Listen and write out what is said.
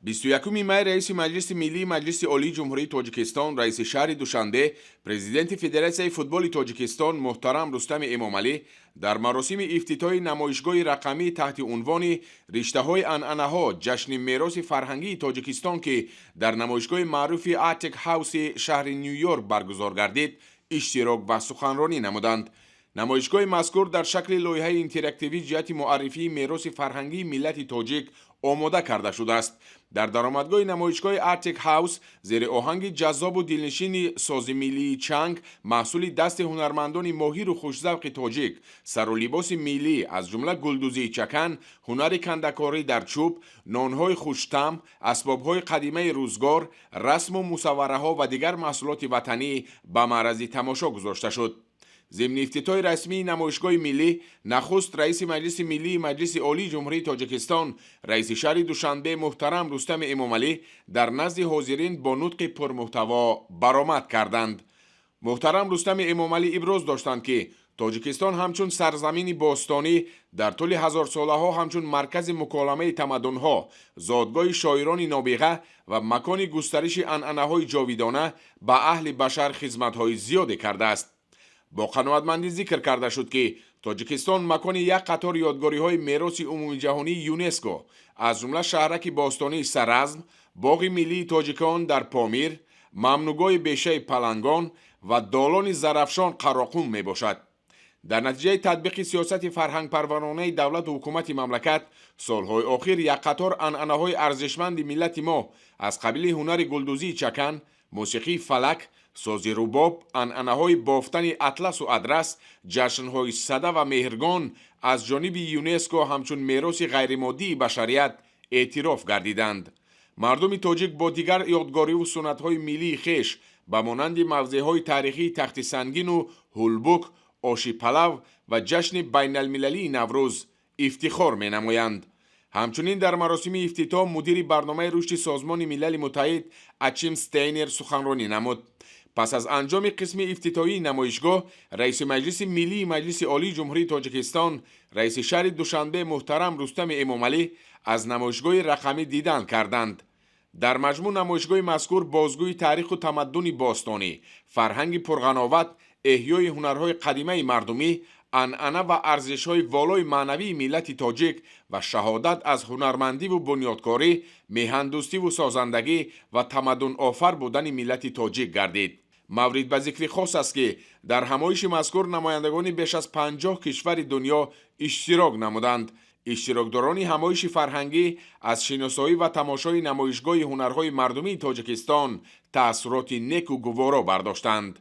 21 май раиси маҷлиси миллии маҷлиси олии ҷумҳурии тоҷикистон, раиси шаҳри Душанбе, президенти Федератсияи футболи Тоҷикистон муҳтарам Рустами Эмомалӣ дар маросими ифтитоҳи намоишгоҳи рақамӣ таҳти унвони «Риштаҳои анъанаҳо ҷашни мероси фарҳангии Тоҷикистон» ки дар намоишгоҳи маъруфи Attic House шаҳри Ню-Йорк баргузор гардид, иштирок ва суханронӣ намуданд. намоишгоҳи мазкур дар шакли лоиҳаи интерактивӣ ҷиҳати муаррифии мероси фарҳангии миллати тоҷик омода карда шудааст. дар даромадгоҳи намоишгоҳи Attic House зери оҳанги ҷаззобу дилнишини сози миллии чанг, маҳсули дасти ҳунармандони моҳиру хушзавқи тоҷик, сару либоси миллӣ аз ҷумла гулдузии чакан, ҳунари кандакорӣ дар чӯб, нонҳои хуштам, асбобҳои қадимаи рӯзгор, расму мусаввараҳо ва дигар маҳсулоти ватанӣ ба маърази тамошо гузошта шуд. ضمن افتتاح رسمی نمایشگاه ملی، نخست رئیس مجلس ملی مجلس عالی جمهوری تاجیکستان رئیس شهر دوشنبه محترم رستم امامعلی در نزد حاضرین با نطق پرمحتوا برآمد کردند. محترم رستم امامعلی ابراز داشتند که تاجیکستان همچون سرزمین باستانی در طول هزار ساله ها همچون مرکز مکالمه تمدن ها، زادگاه شاعران نابغه و مکان گسترش عنعنه های جاویدانه به اهل بشر خدمت های زیادی کرده است. با قناعتمندی ذکر کرده شد که تاجیکستان مکان یک قطار یادگاری های میراث عمومی جهانی یونسکو از جمله شهرک باستانی سرزم، باغ ملی تاجیکان در پامیر، ممنوعگاه بیشه پلنگان و دالان زرافشان قراقوم می باشد. در نتیجه تطبیق سیاست فرهنگ پرورانه دولت و حکومت مملکت، سالهای آخر یک قطار عنعنه‌های ارزشمند ملت ما از قبیل هنر گلدوزی چکن، موسیقی فلک، سازی رباب، عنعنه‌های بافتن اطلس و ادرس، جشن‌های سده و مهرگان از جانب یونسکو همچون میراث غیرمادی بشریت اعتراف گردیدند. مردم تاجیک با دیگر یادگاری و سنت‌های ملی خویش به مانند موضع‌های تاریخی تخت سنگین و هولبوک، آشی پلو و جشن بین المللی نوروز افتخار می‌نمایند. همچنین در مراسم افتتاح مدیر برنامه رشد سازمان ملل متحد اچیم استینر سخنرانی نمود. پس از انجام قسم افتتاحی نمایشگاه، رئیس مجلس ملی مجلس عالی جمهوری تاجیکستان رئیس شهر دوشنبه محترم رستم امامعلی از نمایشگاه رقمی دیدن کردند. در مجموع نمایشگاه مذکور بازگوی تاریخ و تمدن باستانی، فرهنگ پرغناوت، احیای هنرهای قدیمه مردمی، عنعنه و ارزش‌های والای معنوی ملت تاجیک و شهادت از هنرمندی و بنیادکاری، میهندوستی و سازندگی و تمدن آفر بودن ملت تاجیک گردید. مورد به ذکر خاص است که در همایش مذکور نمایندگان بیش از 50 کشور دنیا اشتراک نمودند. اشتراکداران همایش فرهنگی از شناسایی و تماشای نمایشگاه هنرهای مردمی تاجیکستان تأثیرات نیک و گوارا برداشتند.